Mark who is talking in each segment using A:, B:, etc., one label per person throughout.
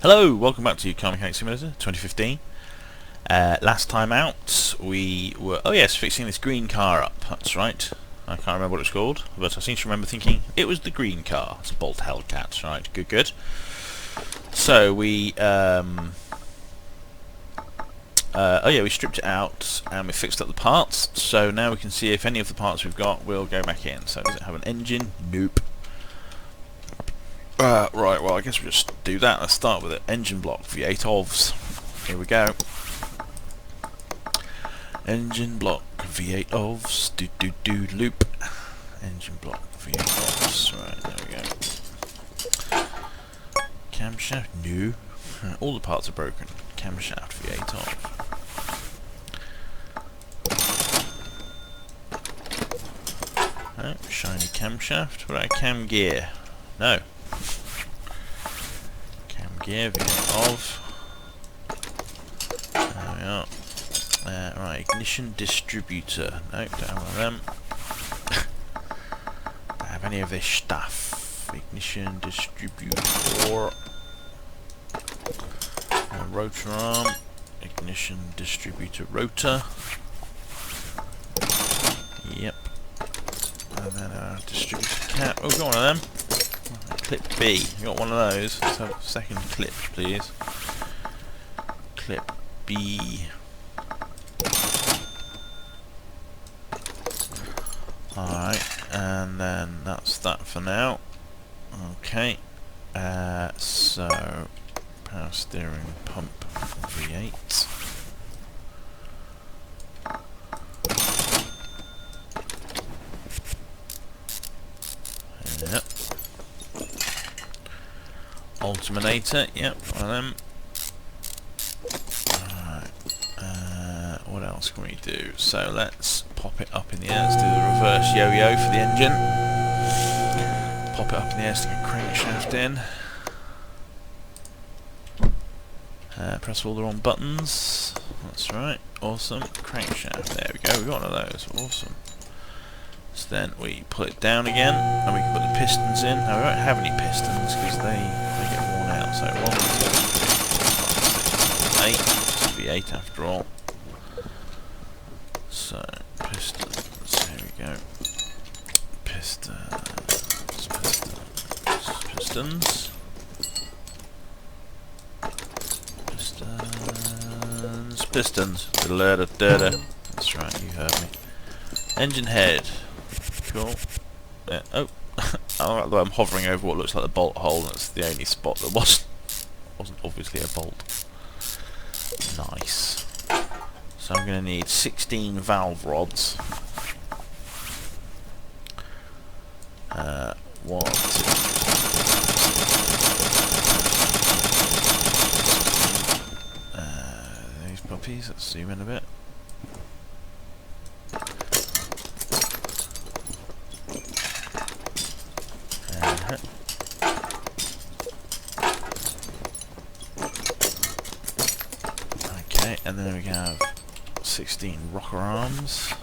A: Hello, welcome back to Car Mechanic Simulator 2015. Last time out we were, fixing this green car up, that's right. I can't remember what it's called, but I seem to remember thinking it was the green car. It's a Bolt Hellcat, right, good. So we, we stripped it out and we fixed up the parts, so now we can see if any of the parts we've got will go back in. So does it have an engine? Nope. Right, well I guess we'll just do that. Let's start with it. Engine block, V8 OVS. Here we go. Engine block, V8 OVS, loop. Engine block, V8 OVS. Right, there we go. Camshaft, no. All the parts are broken. Camshaft, V8 OVS. Oh, shiny camshaft. What about cam gear? No. Cam gear, V8 OVS. There we are. Right, ignition distributor. No, don't have one of them. Don't have any of this stuff. Ignition distributor. Rotor arm. Ignition distributor rotor. Yep. And then a distributor cap. Oh, got one of them. Clip B. You got one of those. Let's have a second clip, please. Clip B. Alright, and then that's that for now. Okay. So power steering pump V8. Yep. Alternator, yep, one of them. Alright. What else can we do? So let's pop it up in the air. Let's do the reverse yo-yo for the engine. Pop it up in the air, stick a crankshaft in. Press all the wrong buttons. That's right. Awesome. Crankshaft. There we go. We got one of those. Awesome. So then we pull it down again, and we can put the pistons in. Now we don't have any pistons because they get worn out. So 1, 2, 3, 4, 5, 6, 7, 8. It's V8 after all. So pistons. Here we go. Pistons. Pistons. That's right, you heard me. Engine head. Cool. Oh, although I'm hovering over what looks like the bolt hole, and it's the only spot that wasn't obviously a bolt. Nice. So I'm going to need 16 valve rods. 1, 2, 3. These puppies, let's zoom in a bit. Okay, and then we have 16 rocker arms.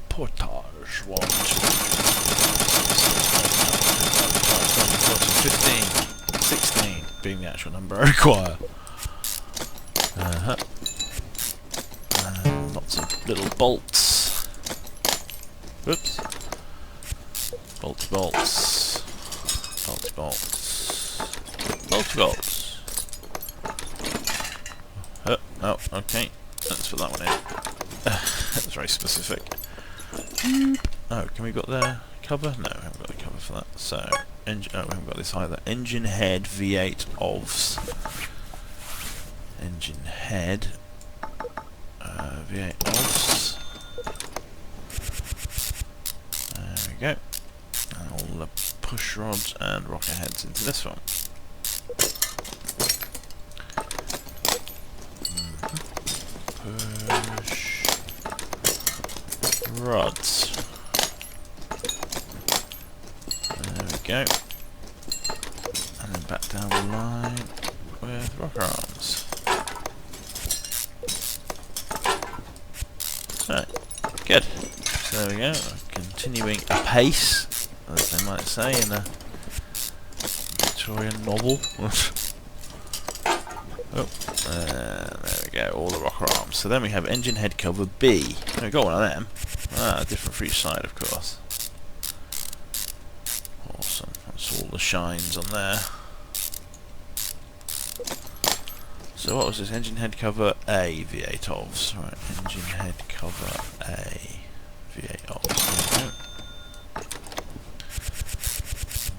A: Portage. 1, 2, 15, 16 being the actual number I require. Lots of little bolts. Whoops. Bolty bolts. Bolty bolts. Bolty bolts. Oh, okay. Let's put that one in. That's very specific. Oh, can we got the cover? No, we haven't got the cover for that. So, we haven't got this either. Engine head V8 OVS. Engine head V8 OVS. There we go. And all the push rods and rocker heads into this one. Push rods. There we go. And then back down the line with rocker arms. Right, good. So there we go. Continuing apace. as they might say in a Victorian novel. Oh, there we go, all the rocker arms. So then we have engine head cover B. Oh, we got one of them. Ah, different for each side, of course. Awesome. That's all the shines on there. So what was this? Engine head cover A, V8 OVS. Right, engine head cover A, V8 OVS. There we go.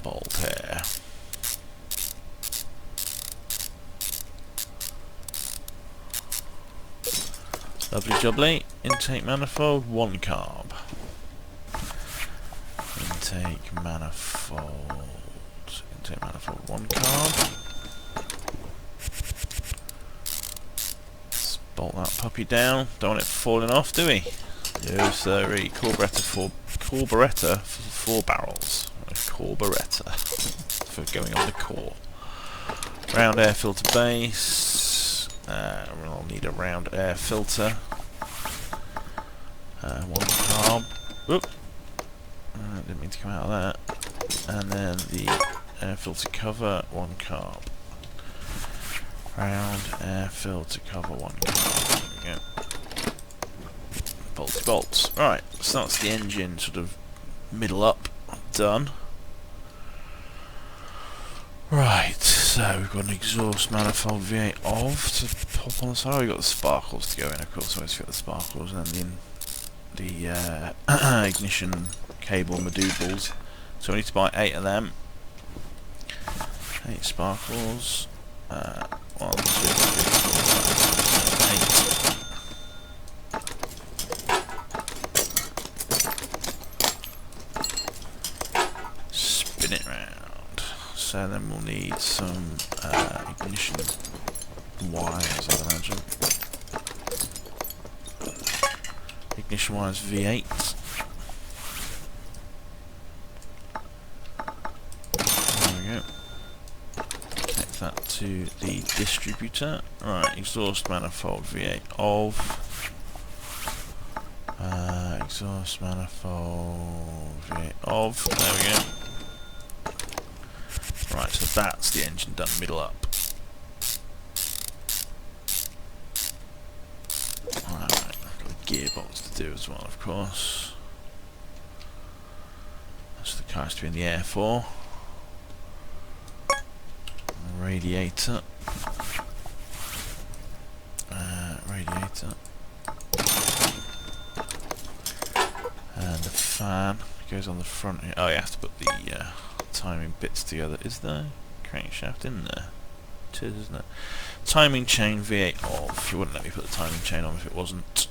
A: Bolt here. Lovely jubbly. Intake manifold, 1 carb. Intake manifold. Intake manifold, 1 carb. Let's bolt that puppy down. Don't want it falling off, do we? No, sorry. Carburettor for 4 barrels. A carburettor for going on the core. Round air filter base. We'll need a round air filter. 1 carb. Oop. Didn't mean to come out of that. And then the air filter cover, 1 carb. Round air filter cover, 1 carb. There we go. Bolty bolts. Right, so that's the engine sort of middle up. Done. Right, so we've got an exhaust manifold V8 OVS to pop on the side. We've got the sparkles to go in, of course, so let's get the sparkles, and then the ignition cable madoodles. So we need to buy 8 of them. 8 sparkles. 1, 2, 3, 4, 5, 6, 7, 8. Spin it round. So then we'll need some ignition wires, I'd imagine. Ignition wires V8. There we go. Connect that to the distributor. Right, exhaust manifold V8 OVS. Exhaust manifold V8 OVS. There we go. Right, so that's the engine done middle up. Right, got a gearbox to do as well, of course. That's the car has to be in the air for. Radiator. Radiator. And the fan goes on the front here. Oh, you have to put the timing bits together. Is there crankshaft in there? It is, isn't it? Timing chain V8 off. You wouldn't let me put the timing chain on if it wasn't.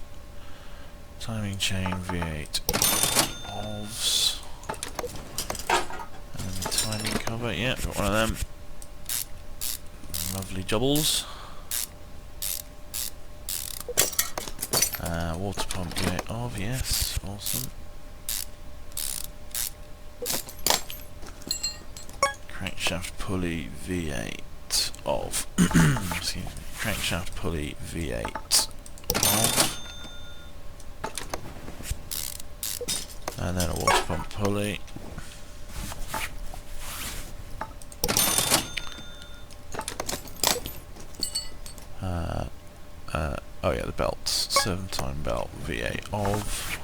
A: Timing chain V8 OVS. And then the timing cover. Yeah, got one of them. Lovely jobbles. Water pump V8 OVS. Yes, awesome. Crankshaft pulley V8 of excuse me, crankshaft pulley V8 of, and then a water pump pulley, oh yeah, the belts, 7-time belt V8 of,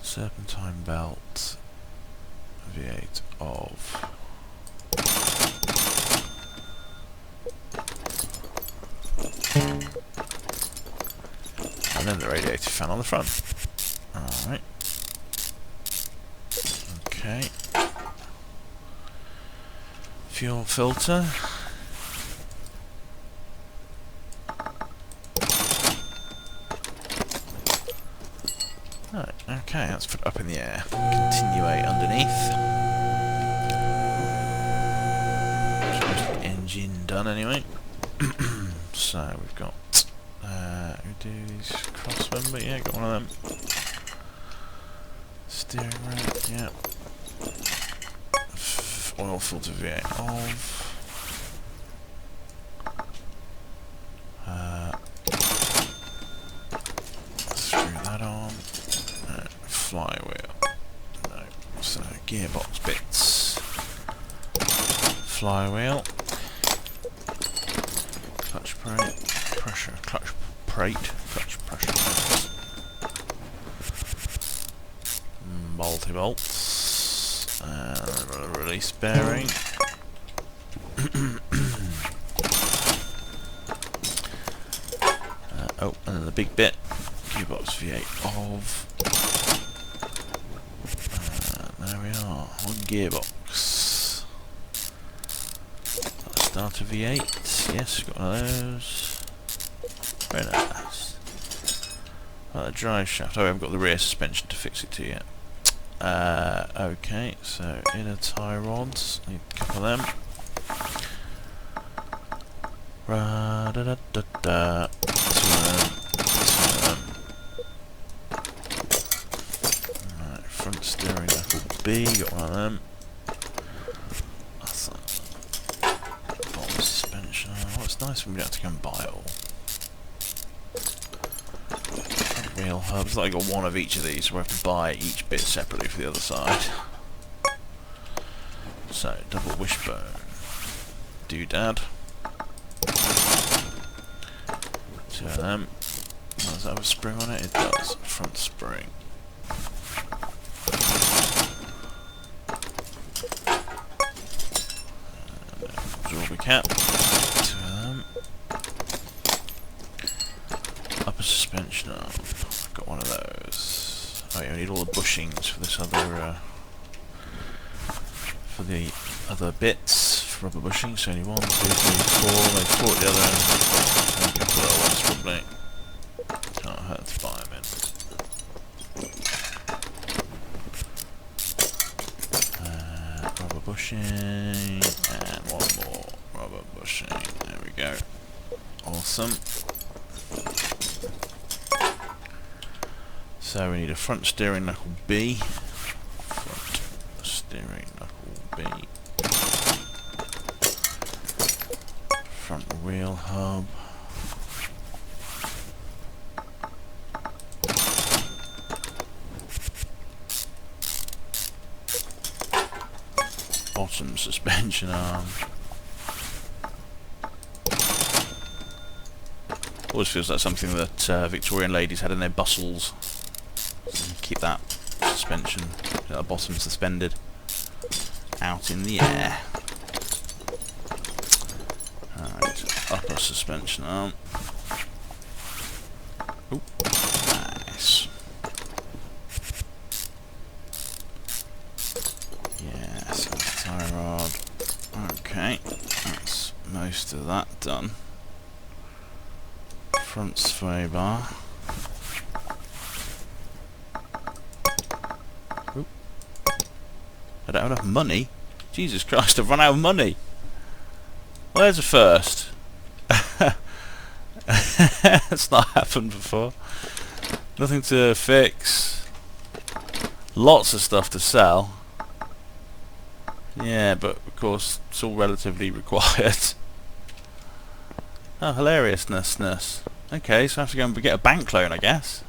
A: serpentine belt V8 of, and then the radiator fan on the front. Alright. Okay. Fuel filter. Right, okay, let's put it up in the air. Continuate underneath. Engine done anyway. So we've got who do these crossmember? Yeah, got one of them. Steering rack, yeah. Oil filter V8 off. Screw that on. Flywheel. gearbox bits. Flywheel. Clutch plate. Pressure. Clutch plate. Clutch pressure. Multi-bolts. Release bearing. Oh, and then the big bit. Gearbox V8 of. There we are. One gearbox. Starter V8. Yes, got one of those. Very nice. The drive shaft. Oh, I haven't got the rear suspension to fix it to yet. Okay, so inner tie rods. Need a couple of them. Ra da da da da. Right, front steering knuckle B. Got one of them. That's bottom suspension. Oh, it's nice when we don't have to go and buy it all. Wheel hubs, like I got one of each of these, so we have to buy each bit separately for the other side. So, double wishbone. Doodad. Two of them. Does that have a spring on it? It does. Front spring. Absorber cap. Two of them. Upper suspension arm. I've got one of those. Oh yeah, we need all the bushings for this other, for the other bits, for rubber bushings. So only 1, 2, 3, 4. Maybe 4 at the other end. And a couple of little ones probably. Can't hurt to buy them in. Rubber bushing, and one more rubber bushing. There we go. Awesome. So we need a front steering knuckle B. Front steering knuckle B. Front wheel hub. Bottom suspension arm. Always feels like something that Victorian ladies had in their bustles. Keep that suspension, the bottom suspended, out in the air. Alright, upper suspension arm. Oop, nice. Yes, tie rod. Okay, that's most of that done. Front sway bar. Oop. I don't have enough money. Jesus Christ, I've run out of money. Well, there's a first. That's not happened before. Nothing to fix. Lots of stuff to sell. Yeah, but of course it's all relatively required. Oh, hilariousness. Okay, so I have to go and get a bank loan, I guess.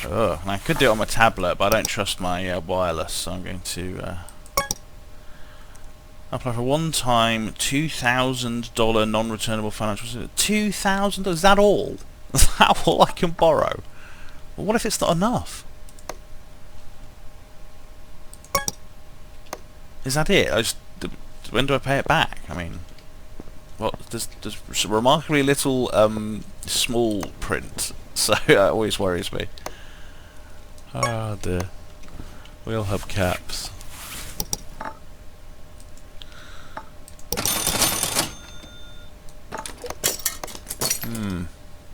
A: Oh, and I could do it on my tablet, but I don't trust my wireless, so I'm going to apply for a one-time $2,000 non-returnable financial. $2,000? Is that all? Is that all I can borrow? Well, what if it's not enough? Is that it? When do I pay it back? I mean, well, there's remarkably little small print, so it always worries me. Ah, dear. Wheel hub caps.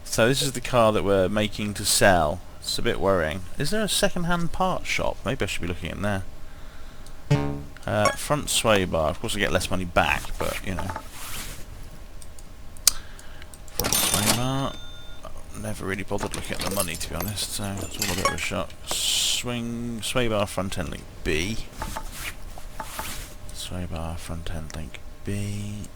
A: So this is the car that we're making to sell. It's a bit worrying. Is there a second-hand parts shop? Maybe I should be looking in there. Front sway bar. Of course I get less money back, but, you know. Front sway bar. Never really bothered looking at the money, to be honest, so it's all a bit of a shock. Sway bar front end link B. Sway bar front end link B.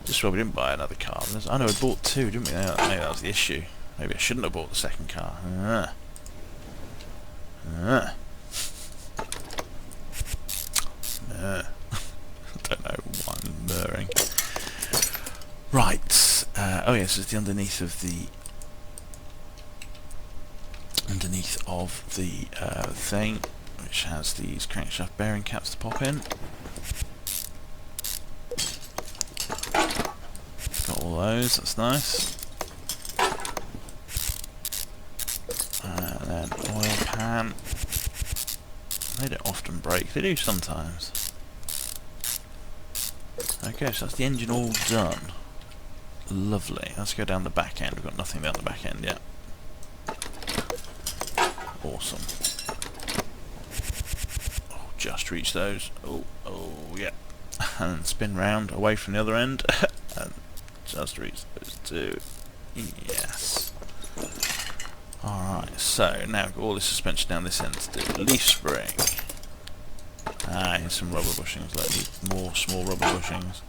A: Just well we didn't buy another car. I know we bought two, didn't we? Maybe that was the issue. Maybe I shouldn't have bought the second car. I don't know why I'm murring. Right. Oh yes, it's the underneath of the thing, which has these crankshaft bearing caps to pop in. Got all those. That's nice. And then oil pan. They don't often break. They do sometimes. Okay, so that's the engine all done. Lovely. Let's go down the back end. We've got nothing down the back end yet. Awesome. Oh, just reach those. Oh, yeah. And spin round away from the other end. And just reach those two. Yes. Alright, so now we've got all this suspension down this end to do. Leaf spring. Here's some rubber bushings. Let's need more small rubber bushings.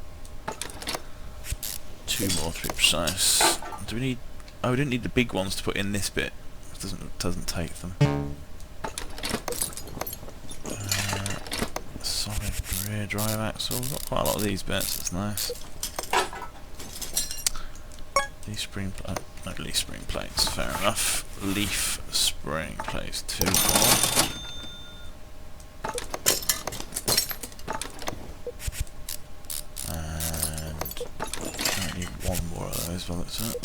A: 2 more to be precise. Do we need... Oh, we didn't need the big ones to put in this bit. It doesn't take them. Solid rear drive axle. We've got quite a lot of these bits. That's nice. Leaf spring plate. No, leaf spring plates. Fair enough. Leaf spring plates. 2 more. One more of those, well, that's it.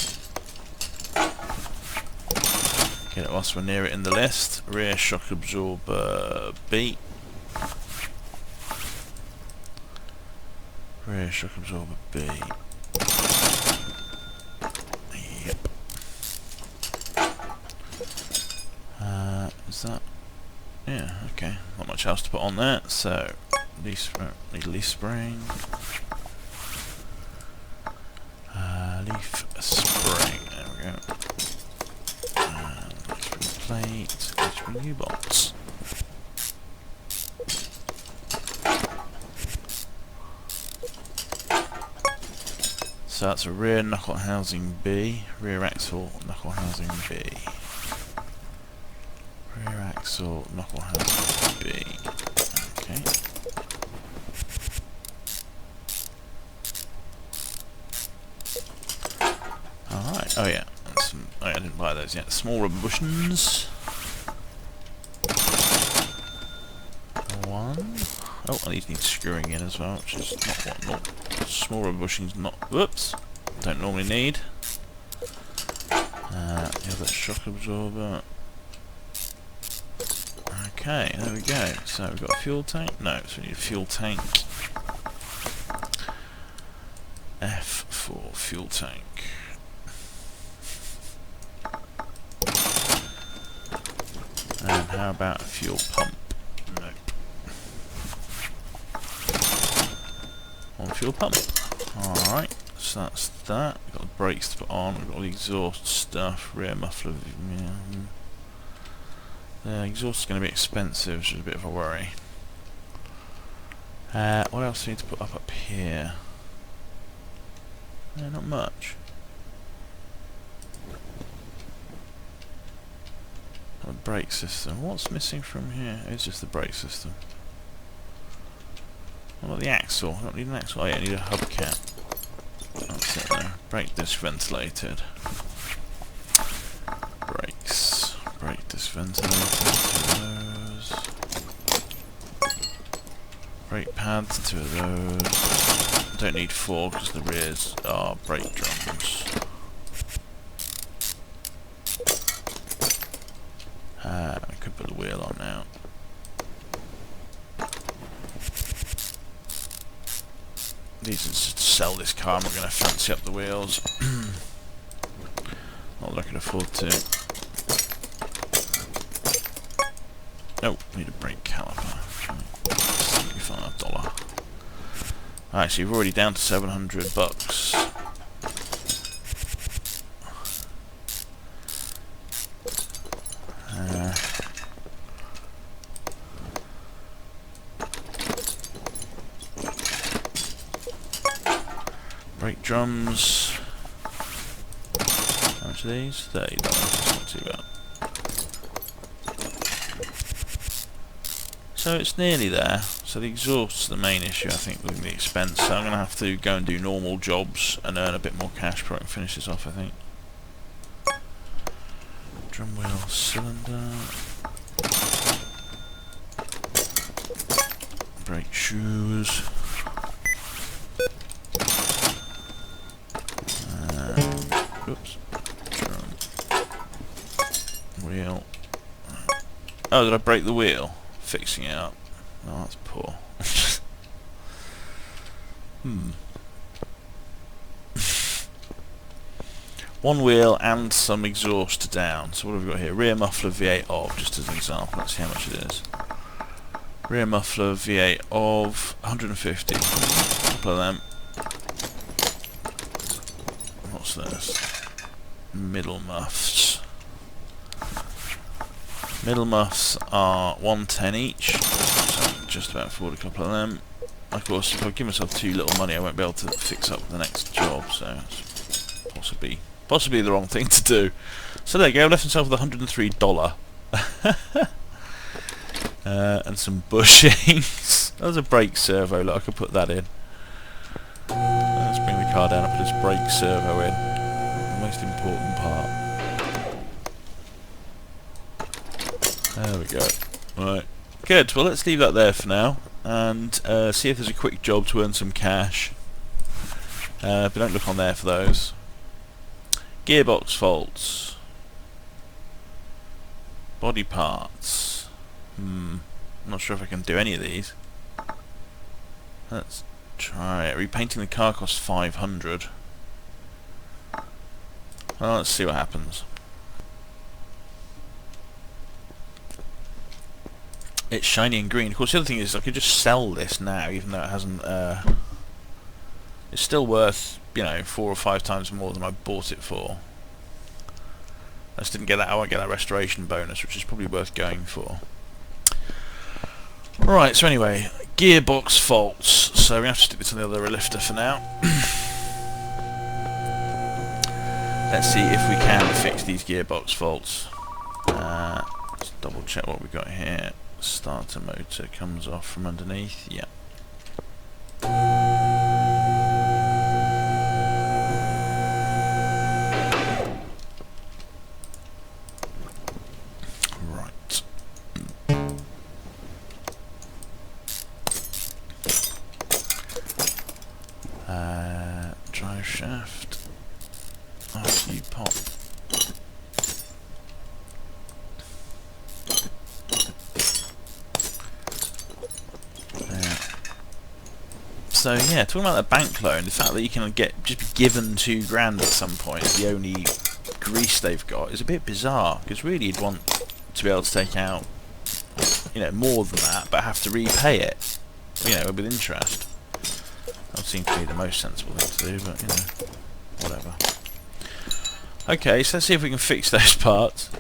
A: Get it whilst we're near it in the list. Rear shock absorber B. Rear shock absorber B. Yep. Is that? Yeah, okay. Not much else to put on there. So, need leaf spring. Leaf spring, there we go. Leaf spring plate, leaf spring U-bolts. So that's a rear knuckle housing B, rear axle knuckle housing B. Rear axle knuckle housing B. Okay. Alright, oh yeah. Oh yeah, I didn't buy those yet. Small rubber bushings. 1. Oh, and these need screwing in as well, which is not small rubber bushings not, whoops, don't normally need. The other shock absorber. Okay, there we go. So we've got a fuel tank. No, so we need a fuel tank. F for fuel tank. And how about a fuel pump? Nope. One fuel pump. Alright, so that's that. We've got the brakes to put on, we've got all the exhaust stuff, rear muffler. The exhaust is going to be expensive, which is a bit of a worry. What else do we need to put up here? Not much. A brake system. What's missing from here? It's just the brake system. What about the axle? I don't need an axle. Oh yeah, I need a hubcap. That's it there. Brake disc ventilated. Brakes. Brake disc ventilated. 2 of those. Brake pads. 2 of those. Don't need 4 because the rears are brake drums. I could put the wheel on now. Need to sell this car and we're going to fancy up the wheels. Not that I can afford to. Oh, need a brake caliper. $75. Actually, we're already down to $700. Brake drums. How much much are these? $30. That's not too bad. So it's nearly there. So the exhaust's the main issue, I think, with the expense. So I'm going to have to go and do normal jobs and earn a bit more cash before I can finish this off, I think. Drum wheel cylinder. Brake shoes. Oops. Drum. Wheel. Oh, did I break the wheel? Fixing it up. Oh, that's poor. One wheel and some exhaust down. So what have we got here? Rear muffler V8 of, just as an example. Let's see how much it is. Rear muffler V8 of 150. A couple of them. What's this? Middle muffs. Middle muffs are 110 each. So just about afford a couple of them. Of course, if I give myself too little money, I won't be able to fix up the next job. So it's possibly the wrong thing to do. So there you go. Left myself with $103. And some bushings. That was a brake servo. Look, I could put that in. Let's bring the car down and put this brake servo in. The most important part. There we go. Right. Good. Well, let's leave that there for now and see if there's a quick job to earn some cash. But don't look on there for those. Gearbox faults. Body parts. I'm not sure if I can do any of these. Let's try it. Repainting the car costs $500. Well, let's see what happens. It's shiny and green. Of course, the other thing is I could just sell this now, even though it hasn't. It's still worth, you know, 4 or 5 times more than I bought it for. I just didn't get that. I won't get that restoration bonus, which is probably worth going for. Right. So anyway, gearbox faults. So we have to stick this on the other lifter for now. Let's see if we can fix these gearbox faults. Let's double check what we've got here. Starter motor comes off from underneath. Yeah. Right. Drive shaft. RC pop. So yeah, talking about the bank loan, the fact that you can just be given $2,000 at some point, the only grease they've got, is a bit bizarre. Because really, you'd want to be able to take out, you know, more than that, but have to repay it, you know, with interest. That would seem to be the most sensible thing to do, but you know, whatever. Okay, so let's see if we can fix those parts.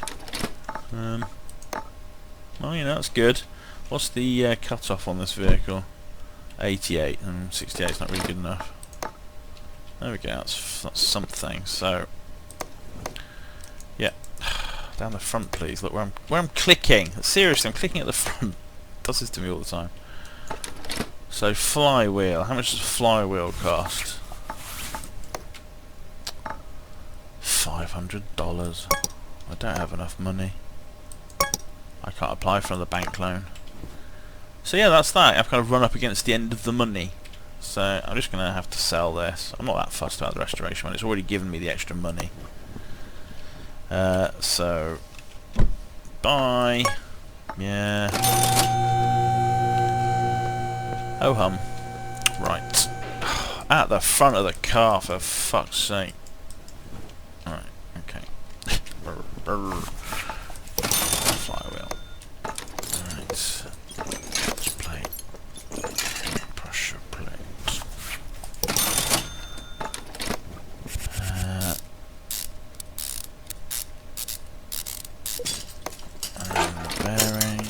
A: Well, you know, that's good. What's the cut-off on this vehicle? 88 and 68 is not really good enough. There we go. That's something. So, yeah, down the front, please. Look where I'm clicking. Seriously, I'm clicking at the front. It does this to me all the time. So flywheel. How much does a flywheel cost? $500. I don't have enough money. I can't apply for another bank loan. So yeah, that's that. I've kind of run up against the end of the money. So I'm just going to have to sell this. I'm not that fussed about the restoration one. It's already given me the extra money. So, bye. Yeah. Oh hum. Right. At the front of the car, for fuck's sake. Alright, okay. Flywheel. Right. Clutch plate. Pressure plate. Bearing.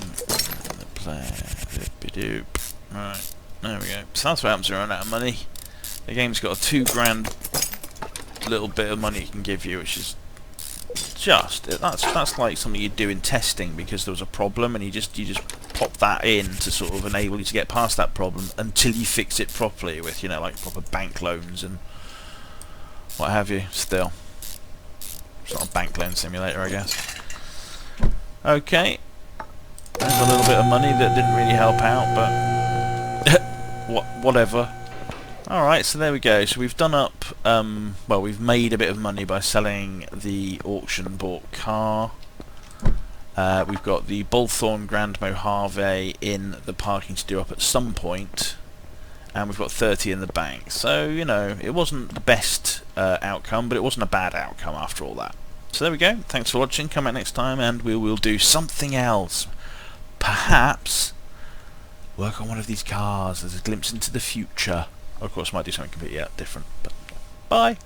A: The plate. Doop. Right. There we go. So that's what happens when you run out of money. The game's got a $2,000 little bit of money it can give you, which is that's like something you'd do in testing because there was a problem, and you just pop that in to sort of enable you to get past that problem until you fix it properly with, you know, like proper bank loans and what have you. Still, it's not a bank loan simulator, I guess. Okay, there's a little bit of money that didn't really help out, but whatever. Alright, so there we go. So we've done up, well, we've made a bit of money by selling the auction bought car. We've got the Bullthorn Grand Mojave in the parking to do up at some point, and we've got 30 in the bank. So, you know, it wasn't the best outcome, but it wasn't a bad outcome after all that. So there we go. Thanks for watching. Come back next time and we will do something else. Perhaps work on one of these cars as a glimpse into the future. Of course, I might do something completely different. But bye.